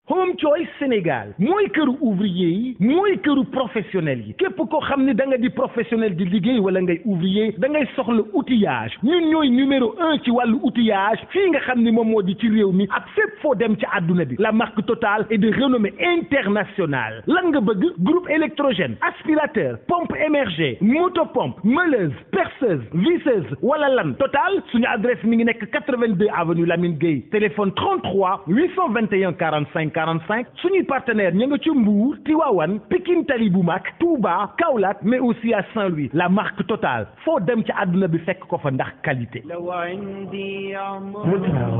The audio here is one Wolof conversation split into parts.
Home Choice Sénégal mooy këru ouvrier yi mooy këru professionnel yi képp koo xam ne da nga di professionnel di liggéey wala ngay ouvrier da ngay soxla outillage ñun ñooy numéro 1 ci wàllu outillage fii nga xam ni moom moo di ci réew mi ak fépp foo dem ci àdduna bi la marque Total est de renommée internationale lan nga bëgg groupe électrogène aspirateur pompe émergée motopompe meuleuse perceuse visseuse wala lan Total suñu adresse mi ngi nekk 82 avenue Lamine Gueye téléphone 33 821 45 45 suñuy partenaire ña nga ci Mbour Tivaouane Pikine Tali bu mag Touba Kaolack mais aussi à Saint-Louis la marque Total foo dem ci àdduna bi fekk ko fa ndax qualité.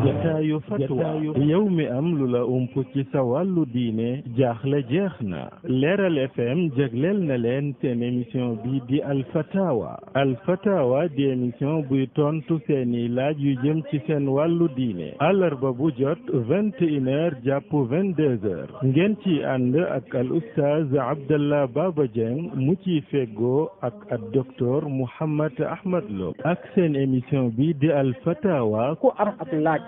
jataayu fatwa yow mi am lu la ump ci sa wàllu diine jaaxle jeex na Leeral FM jagleel na leen seen émission bi di Alfatawa di émission buy tontu seeni laaj yu jëm ci seen wàllu diine àllarba bu jot 21h jàpp 22h ngeen ci ànd ak al oustaz Abdallah Baba Dieng mu ci feggoo ak docteur Mouhammad Ahmad Lo ak seen émission bi di Alfatawa ku am ab laaj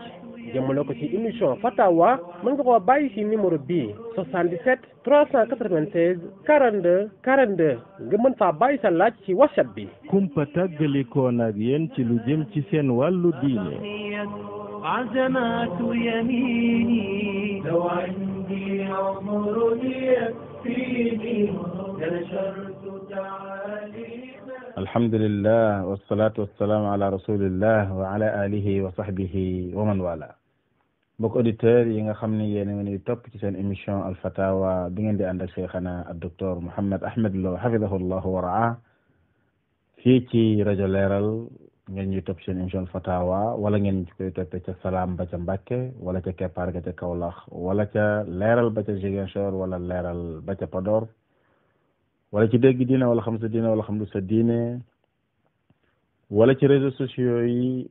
jëmale ko ci émission Fatawa mën nga koo bàyyi ci numéro bii 77 396 42 42 nga mën faa bàyyi sa laaj ci WhatsApp bi. kumpa tàggalikoon ak yéen ci lu jëm ci seen wàllu diine. عزمات يميني لو عندي عمر يكفيني نشرت تعاليم الحمد لله والصلاة والسلام على رسول الله وعلى آله وصحبه ومن والاه mbokk auditeurs yi nga xam ne yéen a ngi topp ci seen émission Al Fatawa bi ngeen di ànd ak cheikhana ak docteur Mouhammad Ahmad Lo hafidahullah wa raa fii ci rajo Leeral ngeen ñuy topp seen émission Fatawa wala ngeen koy toppee ca Salam ba ca Mbàkke wala ca Keppaar ga ca Kaolack wala ca Leeral ba ca Ziguinchor wala Leeral ba ca Podor wala ci dégg diine wala xam sa diine wala xam lu sa diine wala ci réseaux sociaux yi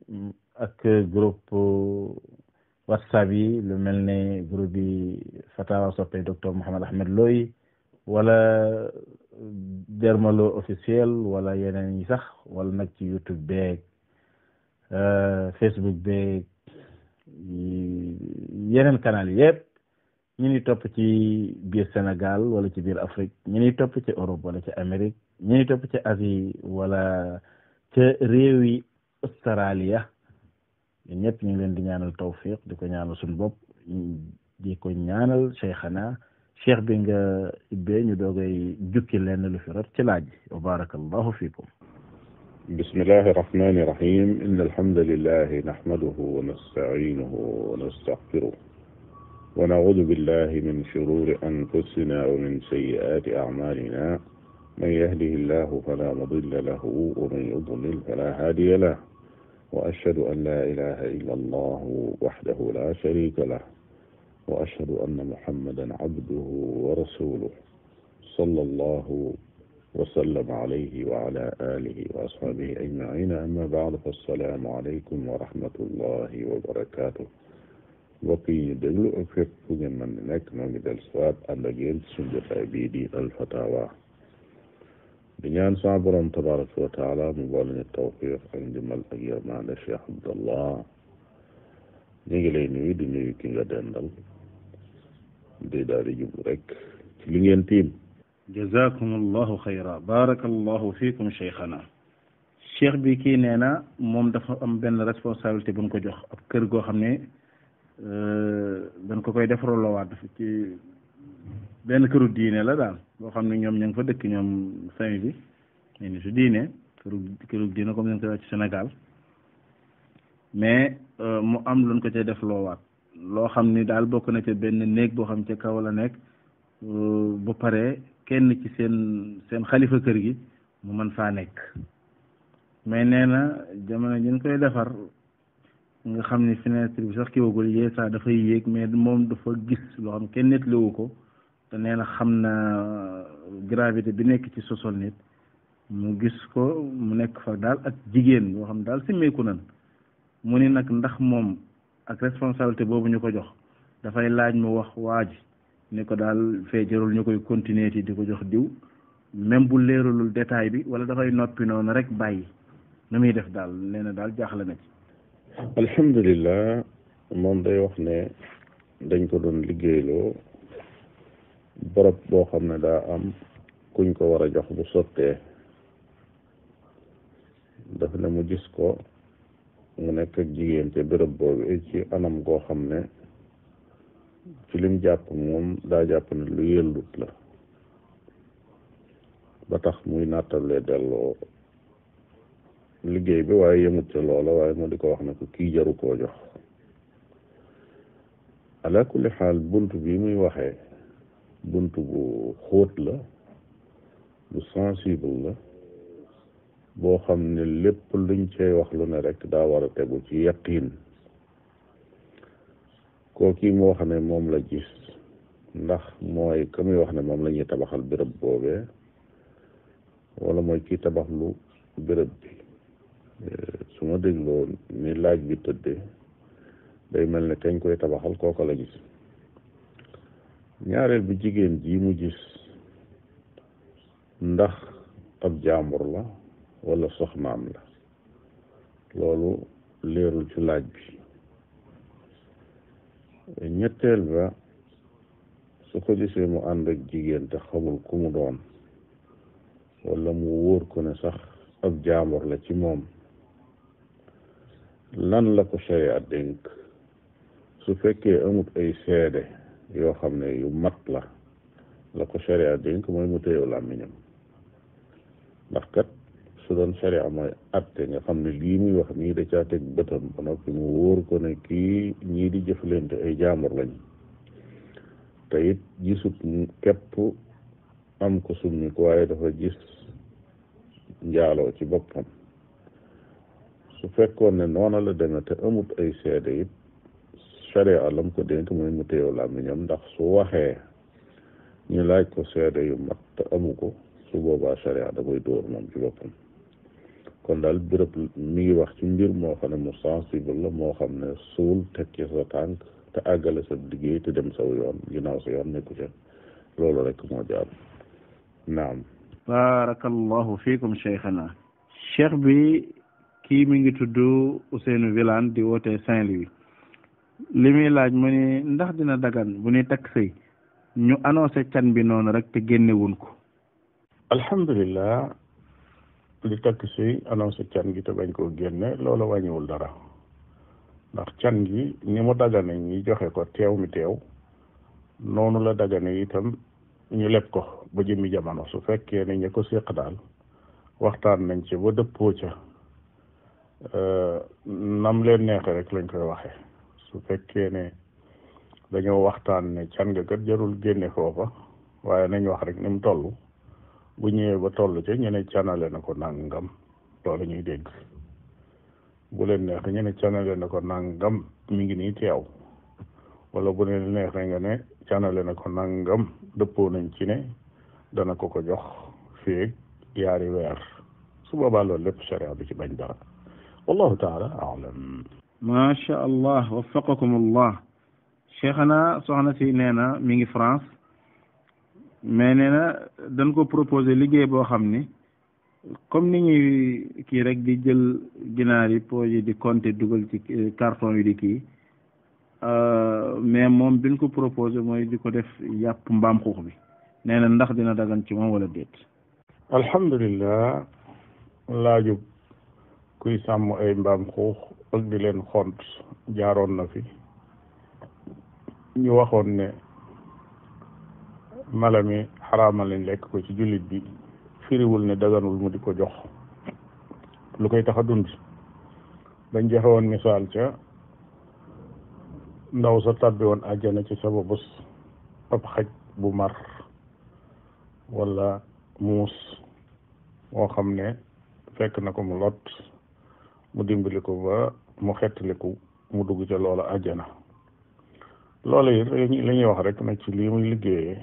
ak groupe WhatsApp yi lu mel ne groupe bi Fatawa soppe docteur Mouhammad Ahmad Lo yi wala Dermalo officiel wala yeneen yi sax wala nag ci YouTube beeg Facebook beeg yeneen canal yëpp ñu ni topp ci biir Sénégal wala ci biir Afrique ñu ni topp ci Europe wala ci Amérique ñu ni topp ci Asie wala ca réew yi Australia ñun ñëpp ñu ngi leen di ñaanal tawfiq di ko ñaanal suñu bopp di ko ñaanal cheikhana cheikh bi nga ibbee ñu doogay jukki lenn lu fi rot ci laaj wa barakallahu fikum bismillahi irrahmani irrahim inna alhamdulillahi nahmaduhu wa nasta'inuhu wa nastaghfiruh wa na'udhu billahi min shururi anfusina wa min sayyiati a'malina man yahdihillahu fala mudilla lahu wa man yudlil fala hadiya lahu wa ashhadu an la ilaha illa allah wahdahu la sharika lahu وأشهد أن محمدا عبده ورسوله صلى الله وسلم عليه وعلى آله وأصحابه أجمعين أما بعد فالسلام عليكم ورحمة الله وبركاته وقي دلو أفق من نك نمي دلسوات أندجين سنجة عبيدي الفتاوى بنيان صابرا تبارك وتعالى مبالغ التوفيق عندما الأيام على الشيخ عبد الله نيجي nuyu di nuyu ki nga dendal di daal di jublu rek ci li ngeen tiim jazakumullahu xayra barakallahu fiikum cheikhana cheikh bi kii nee na moom dafa am benn responsabilité bu ñu ko jox ab kër goo xam ne dañ ko koy defaraloowaat dafa ci benn këru diine la daal boo xam ne ñoom ña ngi fa dëkk ñoom famille bi ni su diine këru diine comme ni ñu koy wax ci Sénégal mais mu am luñ ko ca def loowaat loo xam ni daal bokk na ca benn néeg boo xam ca kaw la nekk bu paree kenn ci seen xalifa kër gi mu mën faa nekk mais nee na jamono ji ñu koy defar nga xam ni fenêtre bi sax kiwagul yee saa dafay yéeg mais moom dafa gis loo xam kenn nettaliwu ko te nee na xam na gravité bi nekk ci sosol nit mu gis ko mu nekk fa daal ak jigéen yoo xam daal simmeeku nan mu ni nag ndax moom ak responsabilité boobu ñu ko jox dafay laaj mu wax waa ji ni ko daal fee jarul ñu koy continuer ti di ko jox diw même bu leeralul détail bi wala dafay noppi noonu rek bàyyi nu muy def daal nee na daal jaaxle na ci. alhamdulillah moom day wax ne dañ ko doon liggéeyloo barab boo xam ne daa am kuñ ko war a jox bu sottee daf ne mu gis ko mu nekk ak jigéen te béréb boobu ci anam goo xam ne ci lim jàpp moom daa jàpp ne lu yellut la ba tax muy nattable delloo liggéey bi waaye yemut ca loola waaye mu di ko wax ne ko kii jaru koo jox ala kulli xaal bunt bi muy waxee bunt bu xóot la bu sensible la boo xam ne lépp luñ cay wax lu ne rek daa war a tegu ci yaqiin kooki mu wax ne moom la gis ndax mooy ka muy wax ne moom la ñuy tabaxal béréb boobee wala mooy kii tabax lu béréb bi su ma dégloo ni laaj bi tëddee day mel ne kañ koy tabaxal kooka la gis ñaareel bi jigéen ji mu gis ndax ab jaambur la wala soxnaam la loolu leerul ci laaj bi ñetteel ba su ko gisee mu ànd ak jigéen te xamul ku mu doon wala mu wóor ko ne sax ab jaambur la ci moom lan la ko sharia dénk su fekkee amut ay seede yoo xam ne yu mat la ko sharia dénk mooy mu téyew làmmiñam ndax kat su doon sharia mooy atte nga xam ne lii muy wax nii da caa teg bëtam ba noppi mu wóor ko ne kii ñii di jëflante ay jaambur lañ te it gisut képp am ko summi ko waaye dafa gis njaaloo ci boppam su fekkoon ne noona la demee te amut ay seede it sharia lam ko dénk mooy mu téyew làmmiñam ndax su waxee ñu laaj ko seede yu mat te amu ko su boobaa sharia da koy dóor moom ci boppam kon daal béréb mi ngi wax ci mbir moo xam ne mu sensible la moo xam ne suul teg ci sa tànk te àggale sa liggéey te dem saw yoon ginnaaw sa yoon nekku ca loolu rek moo jaar naam barakallahu fiikum cheikhana cheikh bi kii mi ngi tudd Ousseynou Wilane di woote Saint-Louis li muy laaj mu ni ndax dina dagan bu ñuy takk sëy ñu annoncé can bi noonu rek te génnewuñ ko alhamdulilah li takk sëy annoncé can gi te bañ koo génne loolu wàññiwul dara ndax can gi ni mu dagane ñi joxe ko teew mi teew noonu la dagane itam ñu leb ko ba jëmmi jamono su fekkee ne ña ko séq daal waxtaan nañ ci ba dëppoo ca nam leen neexe rek lañ koy waxe su fekkee ne dañoo waxtaan ne can nga kat jarul génne foofa waaye nañ wax rek ni mu toll bu ñëwee ba toll ca ñu ne canale na ko nangam loolu ñuy dégg bu leen neex ñu ne canale na ko nangam mi ngi nii teew wala bu leen neex nga ne canale na ko nangam dëppoo nañ ci ne dana ko jox fii yaari weer su boobaa loolu lépp sharia bi ci bañ dara wallahu taala alam macha allah waffaqakum allah cheikhana soxna si nee na mi ngi France mais nee na dañ ko proposé liggéey boo xam ni comme ni ñuy kii rek di jël ginaar yi po yi di compter dugal ci carton yi di kii mais moom biñ ko proposé mooy di ko def yàpp mbaam xuux bi nee na ndax dina dagan ci moom wala déet alhamdulilah laajub kuy sàmm ay mbaam xuux ak di leen xont jaaroon na fi ñu waxoon ne mala mi xaraamal lañ lekk ko ci jullit bi firiwul ne daganul mu di ko jox lu koy tax a dund dañ joxe woon misaal ca ndaw sa tàbbi woon àjjana ci sababu ab xaj bu mar wala muus moo xam ne fekk na ko mu lot mu dimbali ko ba mu xettaliku mu dugg ca loola àjjana loola it la ñuy wax rek nag ci lii muy liggéeyee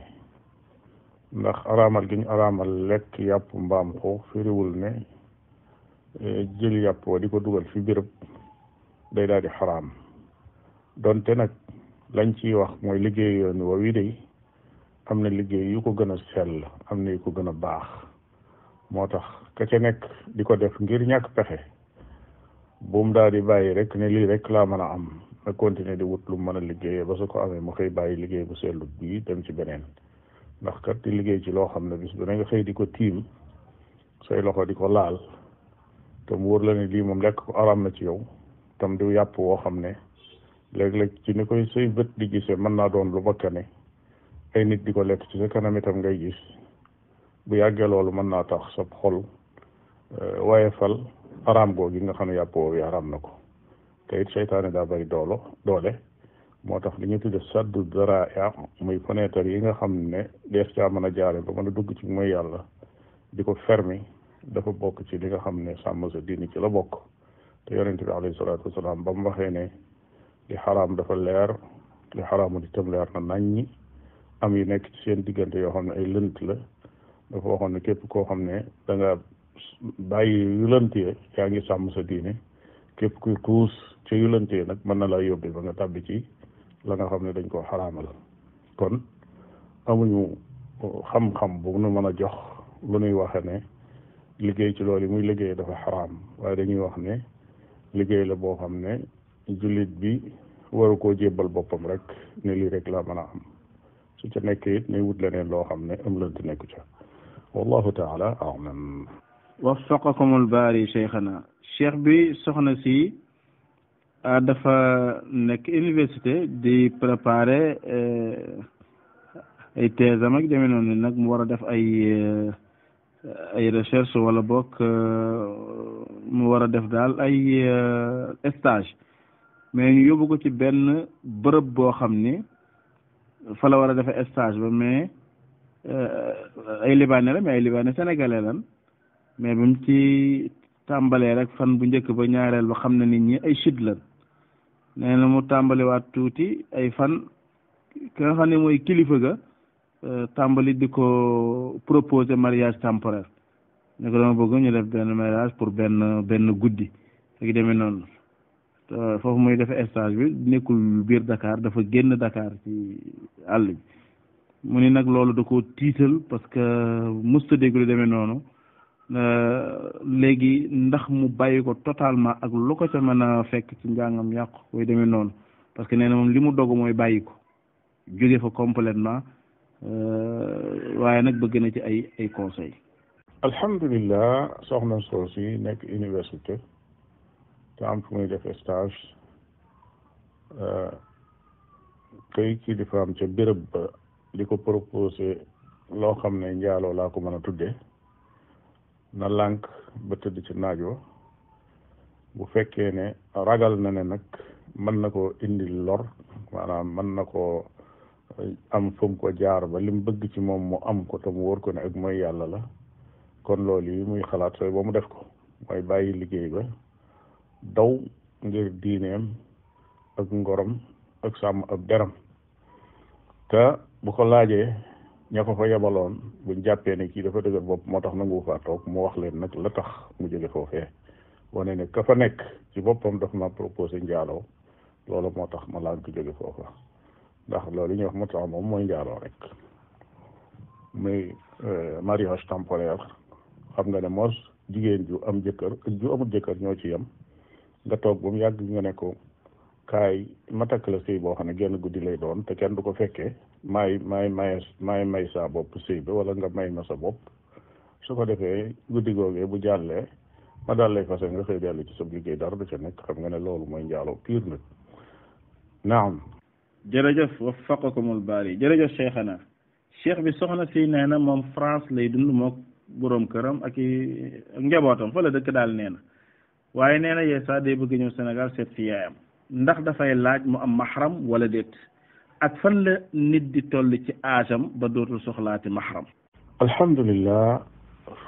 ndax araamal gi ñu araamal lekk yàpp mbaam xuux firiwul ne jël yàpp wa di ko dugal fi béréb day daal di xaraam donte nag lañ ciy wax mooy liggéey yoon wa wi day am na liggéey yu ko gën a sell am na yu ko gën a baax moo tax ka ca nekk di ko def ngir ñàkk pexe buum daal di bàyyi rek ne lii rek laa mën a am na continuer di wut lu mën a liggéeyee ba su ko amee mu xëy bàyyi liggéey bu sellut bii dem ci beneen ndax kat di liggéey ci loo xam ne bis bu ne nga xëy di ko tiim say loxo di ko laal te mu wóor la ne lii moom lekk ko araam na ci yow tam di yàpp woo xam ne léeg-léeg ci ni koy say bët di gisee mën naa doon lu bakkane ay nit di ko lekk ci sa kanam itam ngay gis bu yàggee loolu mën naa tax sa xol waaye fal araam googu nga xam ne yàpp woowu araam na ko te it seytaane daa bari doole moo tax li ñu tudde saddu daraa muy fenêtre yi nga xam ne dees caa mën a jaare ba mën a dugg ci mooy yàlla di ko fermi dafa bokk ci li nga xam ne sàmm sa diini ci la bokk te yonente bi alayhi salaatu wasalaam ba mu waxee ne li xaraam dafa leer li xaraamul itam leer na naññi am yu nekk ci seen diggante yoo xam ne ay lënt la dafa waxoon ne képp koo xam ne da nga bàyyi yu lëntee yaa ngi sàmm sa diine képp kuy tuus ca yu lëntee nag mën na laa yóbbee ba nga tàbbi ci la nga xam ne dañ koo xaraamal kon amuñu xam-xam bu nu mën a jox lu nuy waxe ne liggéey ci loolu yi muy liggéey dafa xaraam waaye dañuy wax ne liggéey la boo xam ne jullit bi waru koo jébbal boppam rek ne lii rek laa mën a am su ca nekkee it ne wut leneen loo xam ne am lënt nekku ca wallahu taala a'lam. waffaqakumul baari cheikhana cheikh bi soxna si dafa nekk université di préparer ay thèse am ak demee noonu nag mu war a def ay recherche wala bokk mu war a def daal ay stage mais ñu yóbbu ko ci benn bërëb boo xam ni fa la war a defee stage ba mais ay libanais la mais ay libanais sénégalais lan mais ba mu ci tàmbalee rek fan bu njëkk ba ñaareel ba xam na nit ñi ay chute lan nee na mu tàmbaliwaat tuuti ay fan ki nga xam ne mooy kilifa ga tàmbali di ko proposer mariage temporaire ne ko dama bëgg ñu def benn mariage pour benn guddi ak demee noonu foofu muy defee stage bi nekkul biir Dakar dafa génn Dakar ci àll bi mu ni nag loolu da ko tiital parce que musta dégg lu demee noonu léegi ndax mu bàyyi ko totalement ak lu ko ca mën a fekk ci njàngam yàqu koy demee noonu parce que nee na moom li mu dogu mooy bàyyi ko jóge fa complètement waaye nag bëgg na ci ay conseils. alhamdulilah soxna soosi nekk université te am fu muy def stage kay kii di fa am ca béréb ba di ko proposé loo xam ne njaaloo laa ko mën a tuddee na lànk ba tëdd ci naaj wa bu fekkee ne ragal na ne nag mën na ko indi lor maanaam mën na ko am fu mu ko jaar ba li mu bëgg ci moom mu am ko te mu wóor ko ne ak mooy yàlla la kon loolu yi muy xalaat sooy ba mu def ko mooy bàyyi liggéey ba daw ngir diineem ak ngorom ak sàmm ab deram te bu ko laajee ña ko fa yebaloon buñ jàppee ne kii dafa dëgër bopp moo tax nangu faa toog mu wax leen nag la tax mu jóge foofee wane ne ka fa nekk ci boppam dafa ma proposé njaaloo loolu moo tax ma laaj ko jóge foofa ndax loolu ñuy wax mu tax moom mooy njaaloo rek muy mariage temporaire xam nga ne moos jigéen ju am jëkkër ak ju amul jëkkër ñoo ci yem nga toog ba mu yàgg nga ne ko kaay ma takk la sëy boo xam ne genn guddi lay doon te kenn du ko fekkee maay may sa bopp sëy ba wala nga may ma sa bopp su ko defee guddi googee bu jàllee ma daal lay fase nga xëy dellu ci sa liggéey dara du ca nekk xam nga ne loolu mooy njaaloo pire nag naam. jërëjëf waffaqakumul baari jërëjëf cheikhana cheikh bi soxna si nee na moom France lay dund mook boroom këram ak njabootam fa la dëkk daal nee na waaye nee na yee saa day bëgg ñëw Sénégal seet si yaayam ndax dafay laaj mu am mahram wala déet ak fan la nit di toll ci aajam ba dootul soxlaati mahram. alhamdulilah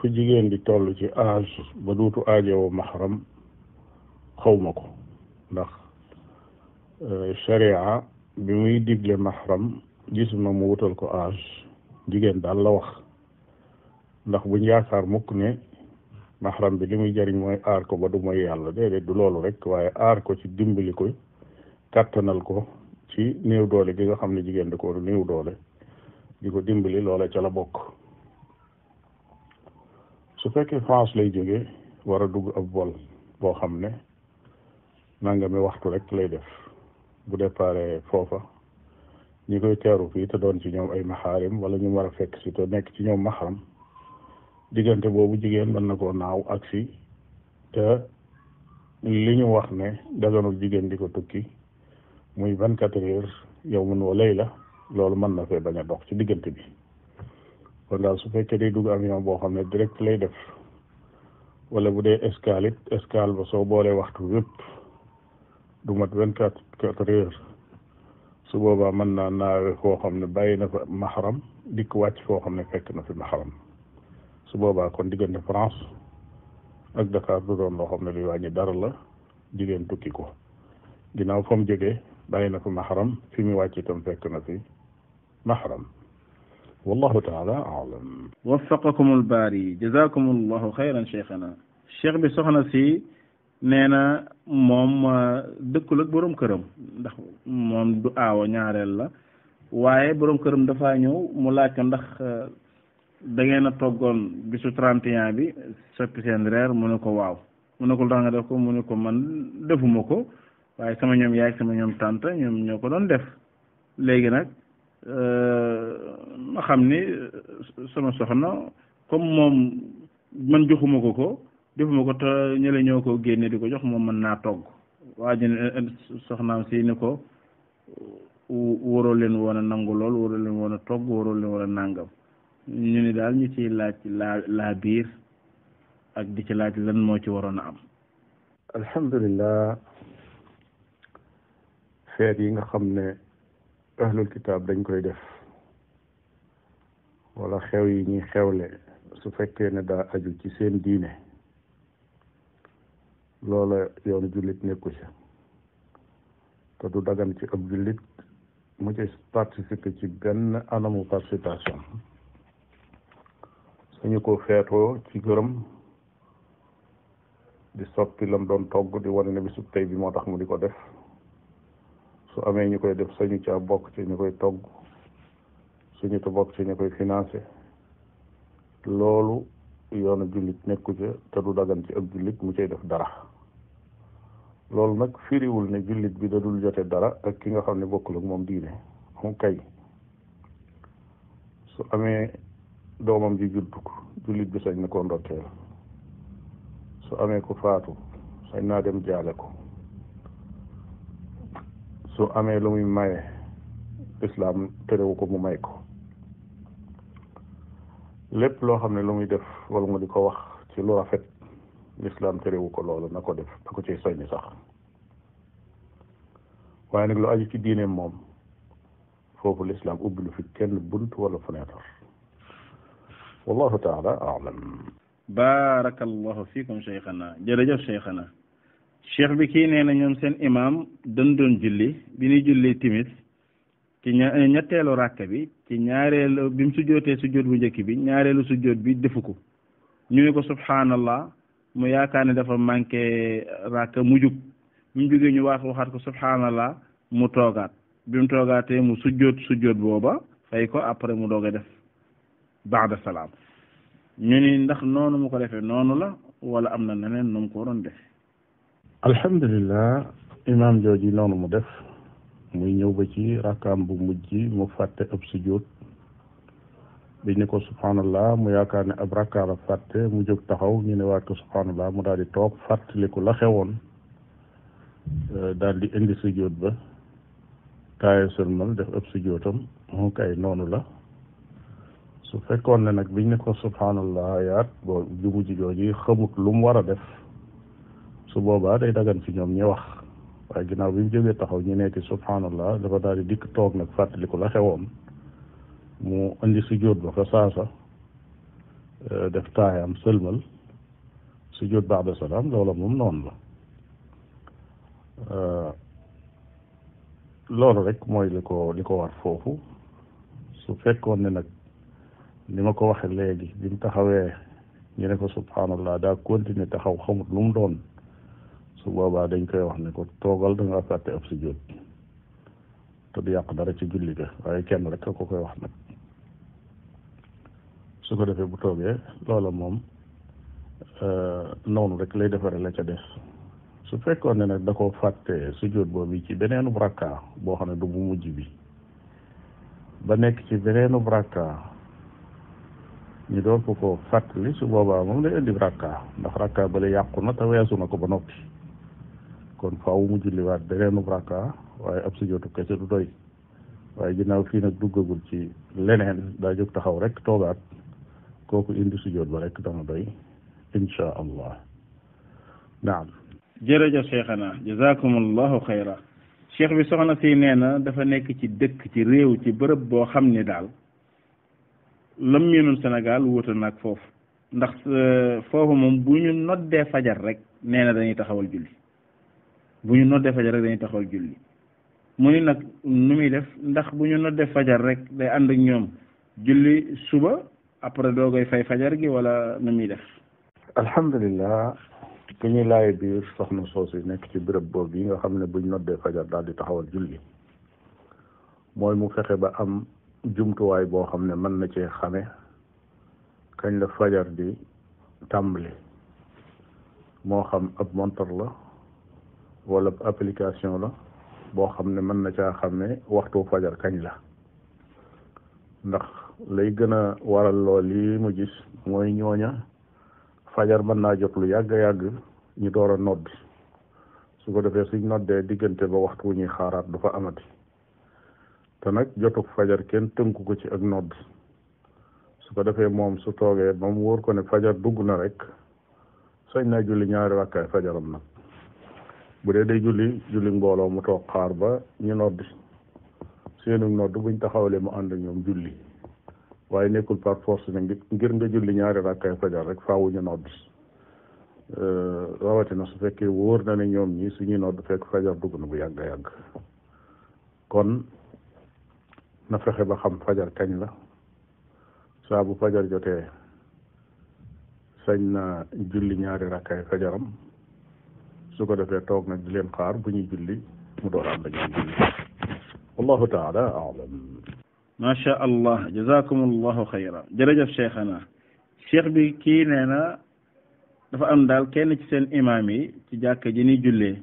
fu jigéen di toll ci âge ba dootu aajowoo mahram xawma ko ndax sharia bi muy digle mahram gisuma mu wutal ko âge jigéen daal la wax ndax buñ yaakaar mukk ne mahram bi li muy jariñ mooy aar ko ba du mooy yàlla déedéet du loolu rek waaye aar ko ci dimbali ko kàttanal ko ci néew doole gi nga xam ne jigéen da ko néew doole di ko dimbali loola ca la bokk su fekkee France lay jógee war a dugg ab vol boo xam ne nangami waxtu rek lay def bu déparé foofa ñi koy teeru fii te doon ci ñoom ay maxaarim wala ñu war a fekk si te nekk ci ñoom maxaram diggante boobu jigéen mën na koo naaw ak si te li ñu wax ne daganul jigéen di ko tukki muy 24 heures yawmun wa layla loolu mën na fee bañ a dox ci diggante bi kon daal su fekkee day dugg avion boo xam ne direct lay def wala bu dee escale it escale ba soo boolee waxtu wépp du mat 24 heures su boobaa mën naa naawe foo xam ne bàyyi na fa maxaram dikk wàcc foo xam ne fekk na fi maxaram su boobaa kon diggante France ak Dakar du doon loo xam ne luy wàññi dara la jigéen tukki ko ginnaaw fa mu jógee bàyyi na fa maxaram fi mu wàcc itam fekk na fi maxaram wallahu taala alam. waffaqakumul baari jazakumullahu xayran cheikhana. cheikh bi soxna si nee na moom dëkkul ak borom këram ndax moom du aawo ñaareel la waaye borom këram dafa ñëw mu laaj ko ndax da ngeen a toggoon bisu 31 bi soppi seen reer mu ne ko waaw mu ne ko lu tax nga def ko mu ne ko man defuma ko waaye sama ñoom yaay sama ñoom tante ñoom ñoo ko doon def léegi nag ma xam ni sama soxna comme moom man joxuma ko defuma ko te ñële ñoo ko génne di ko jox moom mën naa togg waa ji soxnaam si ni ko waroo leen woon a nangu lool waroo leen woon a togg waroo leen woon a nàngam ñu ni daal ñu ciy laaj laa biir ak di ci laaj lan moo ci waroon a am. alhamdulilah feet yi nga xam ne ahlul kitaab dañ koy def wala xew yi ñuy xewle su fekkee ne daa aju ci seen diine loola yoonu jullit nekku ci te du dagan ci ab jullit mu ci participer ci benn anamu participation suñu ko feetoo ci gërëm di soppi lam doon togg di wane ne bisub tey bi moo tax mu di ko def su amee ñu koy def sañu caa bokk ci ñu koy togg suñu te bokk ci ñu koy financé loolu yoonu jullit nekku ca te du dagan ci ab jullit mu cay def dara loolu nag firiwul ne jullit bi da dul jote dara ak ki nga xam ne bokkul ak moom diine moom kay su amee doomam ji juddu ko jullit bi sañ na koo ndokkeel su amee ko faatu sañ naa dem jaale ko su amee lu muy maye islaam terewu ko mu may ko lépp loo xam ne lu muy def wala mu di ko wax ci lu rafet lislaam terewu ko loolu na ko def da ko ciy soññi sax waaye nag lu aju ci diineem moom foofu lislaam ubbi lu fi kenn bunt wala fenêtre wallahu taala alam. barakallahu fiikum cheikhana jërëjëf cheikhana. cheikh bi kii nee na ñoom seen imam dañ doon julli bi ñuy julli timis ci ñetteelu ràkk bi ci ñaareelu bi mu sujjootee sujjoot bu njëkk bi ñaareelu sujjoot bi defu ko ñu ne ko subhanallah mu yaakaar ne dafa manqué ràkk mu jug bi mu jógee ñu waxaat ko subhanallah mu toogaat bi mu toogaatee mu sujjoot booba fay ko après mu doog a def baada salaam ñu ni ndax noonu mu ko defee noonu la wala am na neneen nu mu ko waroon def. alhamdulilah imaam jooji noonu mu def muy ñëw ba ci rakkaam bu mujj mu fàtte ab sujjóot bi ni ko subhanallah mu yaakaar ne ab rakkaa la fàtte mu jóg taxaw ñu ne waat ko subhanallah mu daal di toog fàttaliku la xewoon daal di indi sujjóot ba taaye sëlmal def ab sujjóotam mu kay noonu la su fekkoon ne nag biñ ne ko subhanallah yaat boo ju mujj jooji xamut lu mu war a def su boobaa day dagan ci ñoom ñi wax waaye ginnaaw bi mu jógee taxaw ñu nekk subhanallah dafa daal di dikk toog nag fàttaliku la xewoon mu indi sujjóot ba fa saasa def taayam sëlmal sujjóot ba'da salaam loola moom noonu la loolu rek mooy li ko war foofu su fekkoon ne nag ni ma ko waxe léegi bi mu taxawee ñu ne ko subhanallah daa continuer taxaw xamut lu mu doon su boobaa dañ koy wax ne ko toogal da nga fàtte ab sujjóot te du yàq dara ci julli ga waaye kenn rek ko koy wax nag su ko defee bu toogee loola moom noonu rek lay defare la ca des su fekkoon ne nag da ko fàtte sujjóot boobu ci beneenub rakka boo xam ne du bu mujj bi ba nekk ci beneenub rakka ñu door ko fàttali su boobaa moom day indi rakka ndax rakka bale yàqu na te weesu na ko ba noppi kon faaw mu julliwaat beneenub rakka waaye ab sujjóotu kese du doy waaye ginnaaw fii nag duggagul ci leneen daa jóg taxaw rek toogaat kooku indi sujjóot ba rek dana doy insha allah. naam. jërëjëf cheikhana jazakumullahu xayra. cheikh bi soxna si nee na dafa nekk ci dëkk ci réew ci bërëb boo xam ne daal lam miinoon Sénégal wuute nag foofu ndax foofu moom bu ñu noddee fajar rek nee na dañuy taxawal julli bu ñu noddee fajar rek dañuy taxawal julli mu ni nag nu muy def ndax bu ñu noddee fajar rek day ànd ak ñoom julli suba après doo koy fay fajar gi wala nu muy def. alhamdulilah ku ñuy laay biir soxna soosu nekk ci béréb boobu yi nga xam ne buñ noddee fajar daal di taxawal julli mooy mu fexe ba am jumtuwaay boo xam ne mën na cee xame kañ la fajar di tàmbali moo xam ab montar la wala application la boo xam ne mën na caa xame waxtu fajar kañ la ndax lay gën a waral lool yi mu gis mooy ñooña fajar mën naa jot lu yàgg ñu door a nodd su ko defee suñ noddee diggante ba waxtu wu ñuy xaaraat du fa amati te nag jotuk fajar kenn tënku ko ci ak nodd su ko defee moom su toogee ba mu wóor ko ne fajar dugg na rek sañ naa julli ñaari rakkaay fajaram nag bu dee day julli mbooloo mu toog xaar ba ñu nodd seenu nodd buñ taxawalee mu ànd ak ñoom julli waaye nekkul par force ne ngir nga julli ñaari rakkaay fajar rek faawu ñu nodd rawatina su fekkee wóor na ne ñoom ñi suñuy nodd fekk fajar dugg na bu yàgg kon na fexe ba xam fajar kañ la saa bu fajar jotee sañ na julli ñaari rakkaay fajaram su ko defee toog nag di leen xaar bu ñuy julli mu door ànd ak ñoom julli wallahu taala a'lam. macha allah jazakumullahu xayra. jërëjëf cheikhana. cheikh bi kii nee na dafa am daal kenn ci seen imaam yi ci jàkka ji ni jullee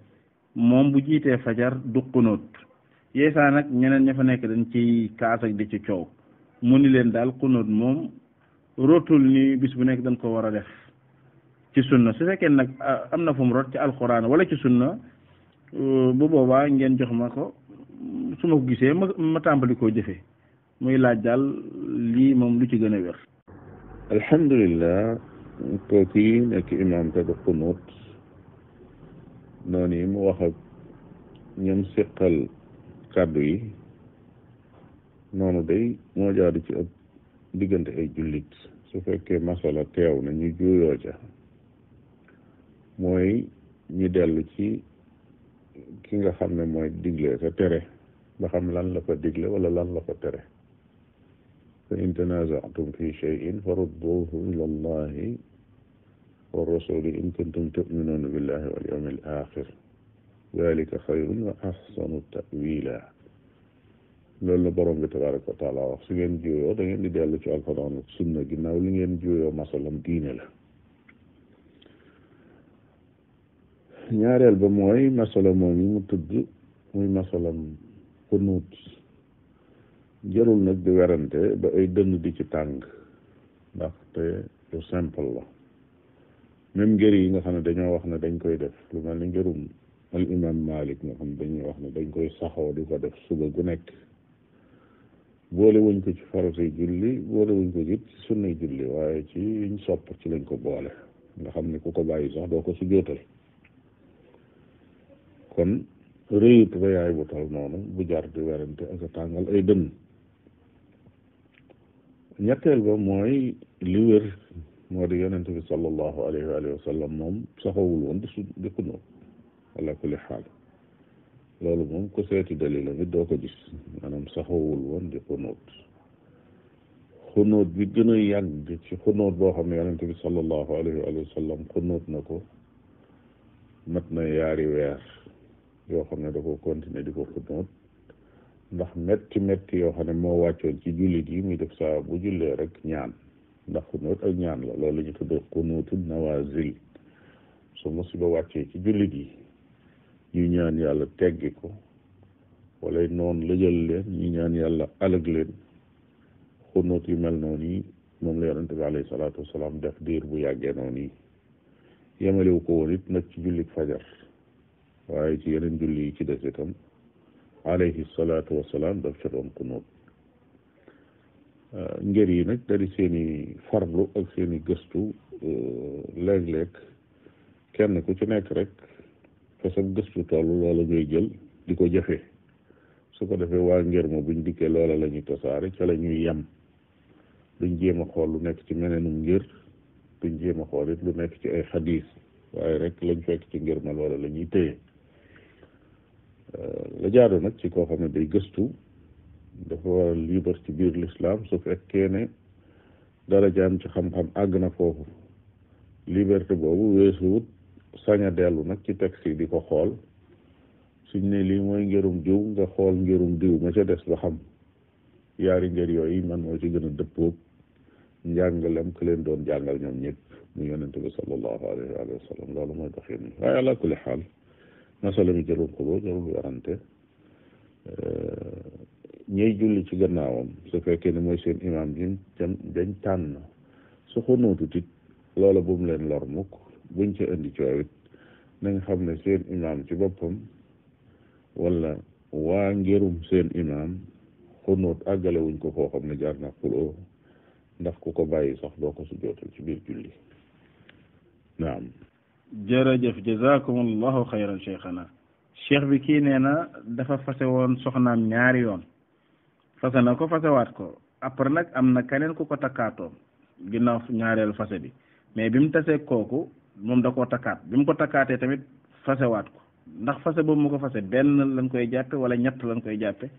moom bu jiitee fajar du qunut yeesaa nag ñeneen ña fa nekk dañ ci kaas ak di ci coow mu ni leen daal qunut moom rotul ni bis bu nekk dañ ko war a def ci sunna su fekkee nag am na fu mu rot ci alxuraan wala ci sunna bu boobaa ngeen jox ma ko su ma ko gisee ma tàmbali koo jëfee muy laaj daal lii moom lu ci gën a wér. alhamdulilah kooki nekk imam te du qunut noonu yi mu wax ak ñoom siqal kàddu yi noonu day moo jaadu ci ëpp diggante ay jullit su fekkee masala teew na ñu juuyoo ca mooy ñu dellu ci ki nga xam ne mooy digle te tere ba xam lan la fa digle wala lan la fa tere fa in tanazatum fi shay'in farudduhu ila allahi wa rasuli in kuntum tu'minuna billahi wal yawmil akhir dalika xayrun wa ahsanu ta'wila loolu la borom bi tabaraka wa taala wax su ngeen juuyoo da ngeen di dellu ci alquran ak sunna ginnaaw li ngeen juuyoo masalam diine la ñaareel ba mooy masala moom yi mu tudd muy masalam xunuut jarul nag di werante ba ay dënn di ci tàng ndaxte lu simple la même ngër yi nga xam ne dañoo wax ne dañ koy def lu mel ni ngërum al imam Malik nga xam ne dañuy wax ne dañ koy saxoo di ko def suba gu nekk boole wuñ ko ci faratay julli boole wuñ ko ci sunnay julli waaye ci yiñ sopp ci lañ ko boole nga xam ne ku ko bàyyi sax doo ko su jootal kon rëyut rëyaay bu tal noonu bu jar di werante ak a tàngal ay dënn ñetteel ba mooy li wér moo di yonente bi sallallahu alayhi wa sallam moom saxawul woon di xunóot ala kulli xaal loolu moom ku seeti dalila bi doo ko gis maanaam saxawul woon di xunóot bi gën a yàgg ci xunóot boo xam ne yonente bi sallallahu alayhi wa sallam xunóot na ko mat na yaari weer yoo xam ne da ko continuer di ko xunóot ndax metti yoo xam ne moo wàccoon ci jullit yi muy def saa bu jullee rek ñaan ndax xunóot ak ñaan la loolu la ñu tuddee xunuutu nawazil su musiba wàccee ci jullit yi ñu ñaan yàlla teggi ko wala noonu lëjal leen ñu ñaan yàlla alag leen xunóot yu mel noonu yi moom la yonente bi alayhi salaatu wasalaam def diir bu yàggee noonu yi yemalewu ko woon it nag ci jullik fajar waaye ci yeneen julli yi ci des itam alayhi salaatu wasalaam daf ca doon xunóot ngër yi nag dari seeni farlu ak seeni gëstu léeg-léeg kenn ku ci nekk rek fa sa gëstu toll loola ngay jël di ko jëfe su ko defee waa ngër ma buñ dikkee loola la ñuy tasaare ca la ñuy yem duñ jéem a xool lu nekk ci meneenum ngër duñ jéem a xool it lu nekk ci ay xadiis waaye rek lañ fekk ci ngër ma loola la ñuy téye la jaadu nag ci koo xam ne day gëstu dafa war a libre ci biir l'islam su fekkee ne darajaam ci xam-xam àgg na foofu liberté boobu weesuwut sañ a dellu nag ci texte yi di ko xool suñ ne lii mooy ngërum diw nga xool ngërum diw ma ca des ba xam yaari ngër yooyu man moo ci gën a dëppoog njàngalem ku leen doon jàngal ñoom ñëpp mu yonente bi sallallahu alayhi wa sallam loolu mooy doxin ni waaye ala kulli xaal masala mi jarul xuloo jarul werante ñiy julli ci gannaawam su fekkee ne mooy seen imam ji dañ tànn su xonóotut it loola bu mu leen lor mukk buñ ca indi coowit nañ xam ne seen imam ci boppam wala waa ngirum seen imam xonóot àggale wuñ ko foo xam ne jaar na xuloo ndax ku ko bàyyi sax doo ko sujjootal ci biir julli naam jërëjëf jazakumullahu xayran cheikhana cheikh bi kii nee na dafa fase woon soxnaam ñaari yoon fase na ko fasewaat ko après nag am na keneen ku ko takkaatoon ginnaaw ñaareelu fase bi mais bi mu tasee kooku moom da koo takkaat bi mu ko takkaatee tamit fasewaat ko ndax fase boobu mu ko fase benn lañ koy jàppe wala ñett lañ koy jàppe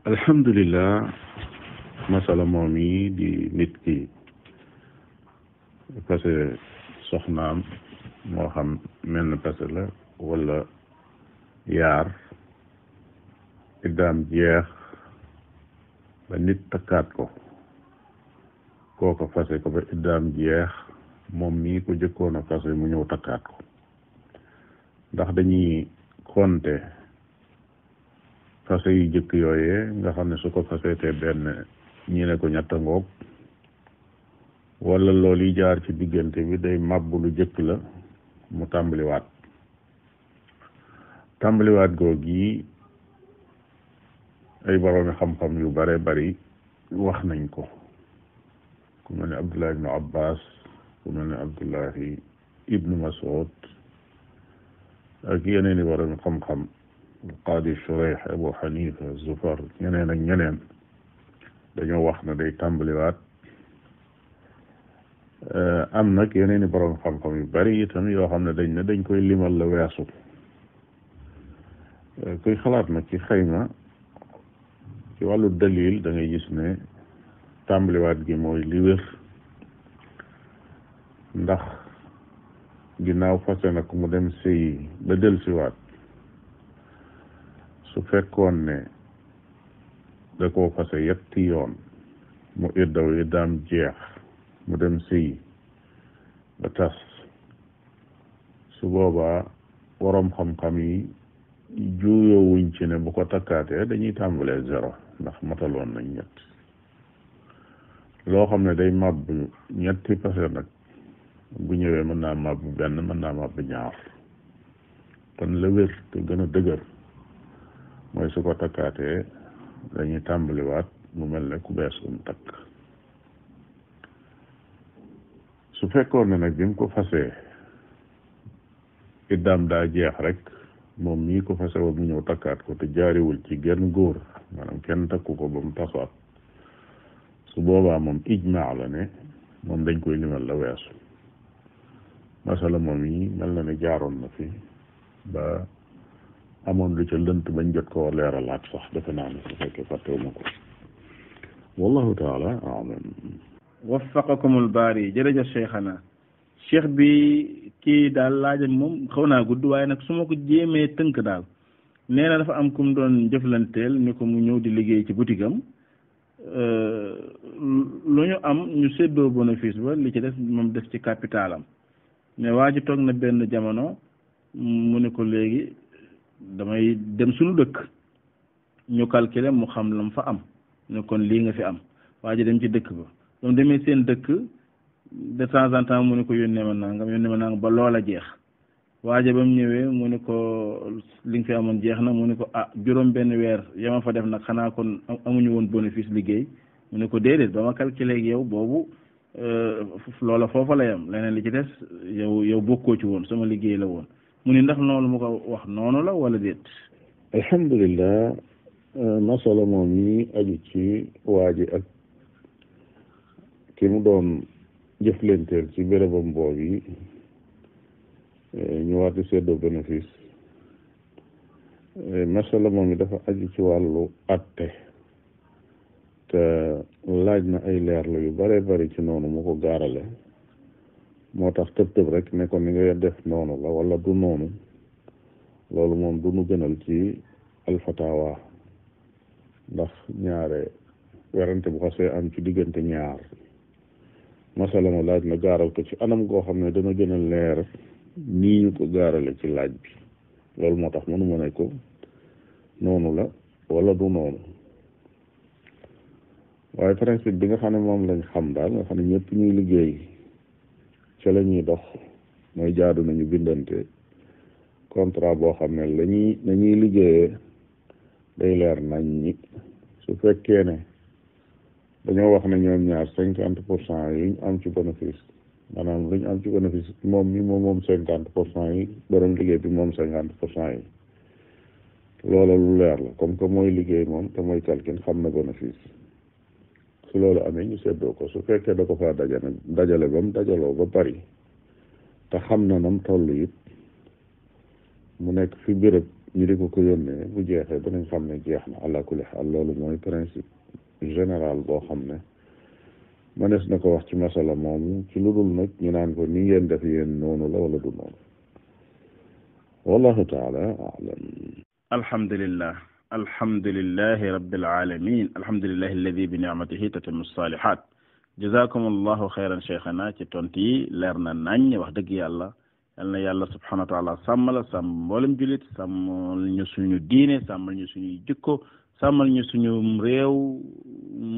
alhamdulillah masala moom yi di nit ki fase soxnaam moo xam menn fase la wala yaar iddaam jeex ba nit takkaat ko kooko fase ko ba iddaam jeex moom mii ko jëkkoon a fase mu ñëw takkaat ko ndax dañuy compter fase yu jëkk yooyee nga xam ne su ko faseetee benn ñi ne ko ñetta ngoog wala loolu yi jaar ci diggante bi day màbb lu jëkk la mu tàmbaliwaat googu yi ay boroomi xam-xam yu bare bari wax nañ ko ku mel ne Abdullah ibnu Abbas ku mel ne Abdullahi ibnu Mas'ud ak yeneen i boroomi xam-xam Qaadi Shurayh Abu Hanifa Zufar ñeneen ak ñeneen dañoo wax na day tàmbaliwaat am nag yeneen i borom xam-xam yu bari itam yoo xam ne dañ koy limal la weesu kuy xalaat nag ci xayma ci wàllu dalil da ngay gis ne tàmbaliwaat gi mooy li wér ndax ginnaaw fase nag mu dem sëy ba dellusiwaat su fekkoon ne da koo fase yetti yoon mu iddaam jeex mu dem sëy ba tas su boobaa waroom xam-xam yi juuyoo wuñ ci ne bu ko takkaatee dañuy tàmbalee zéro ndax mataloon nañ ñett loo xam ne day màbb ñetti fase nag bu ñëwee mën naa màbb benn mën naa màbb ñaar kon la wér te gën a dëgër mooy su ko takkaatee dañuy tàmbaliwaat mu mel ne ku bees mu takk su fekkoon ne nag bi mu ko fasee iddaam daa jeex rek moom mii ko fase woon mu ñëw takkaat ko te jaariwul ci genn góor maanaam kenn takku ko ba mu tasaat su boobaa moom ijmaa la ne moom dañ koy limal la weesu masala moom yi mel na ne jaaroon na fi ba amoon lu ca lënt bañ jot koo leeralaat sax defe naa ne su fekkee fàttewuma ko wallahu taala alam waffaqakumul baari jërëjëf cheikhana cheikh bi kii daal laajam moom xaw naa gudd waaye nag su ma ko jéemee tënk daal nee na dafa am ku mu doon jëflanteel ni ko mu ñëw di liggéey ci boutique am lu ñu am ñu séddoo bénéfice ba li ci def moom def ci capitalam mais waa ji toog na benn jamono mu ne ko léegi damay dem suñu dëkk ñu calculer mu xam lam fa am ne kon lii nga fi am waa ji dem ci dëkk ba ba mu demee seen dëkk de temps en temps mu ne ko yónnee ma nangam ba loola jeex waaje ba mu ñëwee mu ne ko li nga fi amoon jeex na mu ne ko juróom benn weer yama fa def nag xanaa kon amuñu woon bénéfice liggéey mu ne ko déedéet ba ma calculer ak yow boobu loola foofa la yam leneen li ci des yow bokkoo ci woon sama liggéey la woon mu ne ndax noonu mu ko wax noonu la wala déet. alhamdulilah masala moom yi aju ci waaji ak ki mu doon jëflenteel ci bérébam boobu yi ñu war di seddoo bénéfice masala moom yi dafa aju ci wàllu atte te laaj na ay leerlu yu bare bari ci noonu mu ko gaarale moo tax tëb rek ne ko ni nga def noonu la wala du noonu loolu moom du nu gënal ci alfatawa ndax ñaare werante bu xasee am ci diggante ñaar masala ma laaj na gaaral ko ci anam goo xam ne dana gën a leer nii ñu ko gaarale ci laaj bi loolu moo tax mënu ma ne ko noonu la wala du noonu waaye principe bi nga xam ne moom lañ xam daal nga xam ne ñëpp ñuy liggéey ca la ñuy dox mooy jaadu nañu bindante contrat boo xam ne nañuy liggéeyee day leer nañ ñi su fekkee ne dañoo wax ne ñoom ñaar 50% yi ñu am ci bénéfice maanaam lu ñu am ci bénéfice moom mi moom 50% yi borom liggéey bi moom 50% yi loola lu leer la comme que mooy liggéey moom te mooy calcul xam na bénéfice su loolu amee ñu seddoo ko su fekkee da ko faa dajale ba mu dajaloo ba bari te xam na nam toll it mu nekk fi béréb ñu di ko yónnee bu jeexee danañ xam ne jeex na ala kulli xaal loolu mooy principe général boo xam ne mënees na ko wax ci masala moom ci lu dul nag ñu naan ko ni ngeen def yéen noonu la wala du noonu wallahu taala alam. alhamdulillahi rabbil alamin alhamdulillahi alladi bi ni'matihi tatimmu salihat jazakum allahu xayran cheikhana ci tont yi leer na nañ wax dëgg yàlla yal na yàlla subhanahu wa taala sàmm la sàmm mboolem julit sàmmal ñu suñu diine sàmmal ñu suñuy jikko sàmmal ñu suñu réew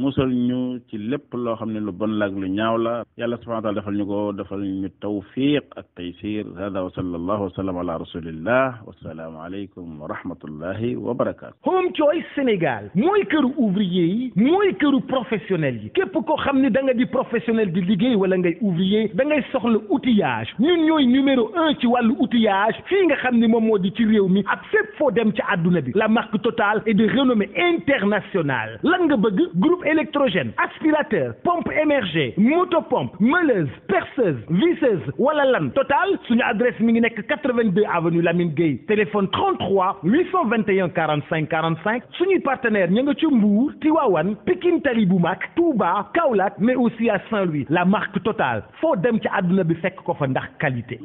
musal ñu ci lépp loo xam ne lu bon la ak lu ñaaw la yàlla subhanahu wa taala defal ñu tawfiq ak taysir hada wa sallallahu wa sallam ala rasulillah wassalaamu aleykum wa rahmatullahi wa barakatu. Home Choice Sénégal mooy këru ouvrier yi mooy këru professionnel yi képp koo xam ne da nga di professionnel di liggéey wala ngay ouvrier da ngay soxla outillage ñun ñooy numéro 1 ci wàllu outillage fii nga xam ne moom moo di ci réew mi ak fépp foo dem ci àdduna bi la marque Total est de renommée internationale lan nga bëgg groupe électrogène aspirateur pompe émergée motopompe meuleuse perceuse visseuse wala lan Total suñu adresse mi ngi nekk 82 avenue Lamine Gueye téléphone 33 821 45 45 suñuy partenaire ña nga ci Mbour Tivaouane Pikine Tali bu mag Touba Kaolack mais aussi à Saint-Louis la marque Total foo dem ci àdduna bi fekk ko fa ndax qualité.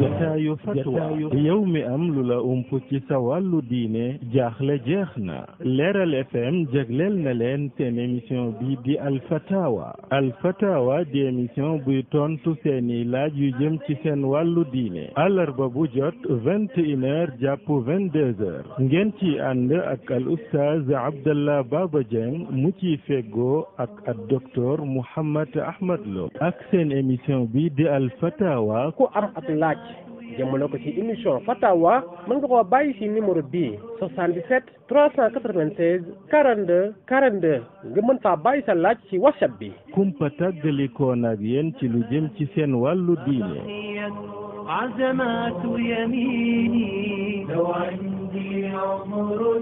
jataayu fatwa yow mi am lu la ump ci sa wàllu diine jaaxle jeex na Leeral FM jagleel na leen seen émission bi di alfatawa di émission buy tontu seeni laaj yu jëm ci seen wàllu diine àllarba bu jot 21h jàpp 22h ngeen ci ànd ak al oustaz Abdallah Baba Dieng mu ci feggoo ak docteur Mouhammad Ahmad Lo ak seen émission bi di alfatawa ku am ak laaj jëmale ko ci émission fatawa mën nga koo bàyyi ci numéro bii 77 396 42 42 nga mën faa bàyyi sa laaj ci whatsapp bi kumpa tàggalikoon ak yéen ci lu jëm ci seen wàllu diine عزمات يميني لو عندي عمر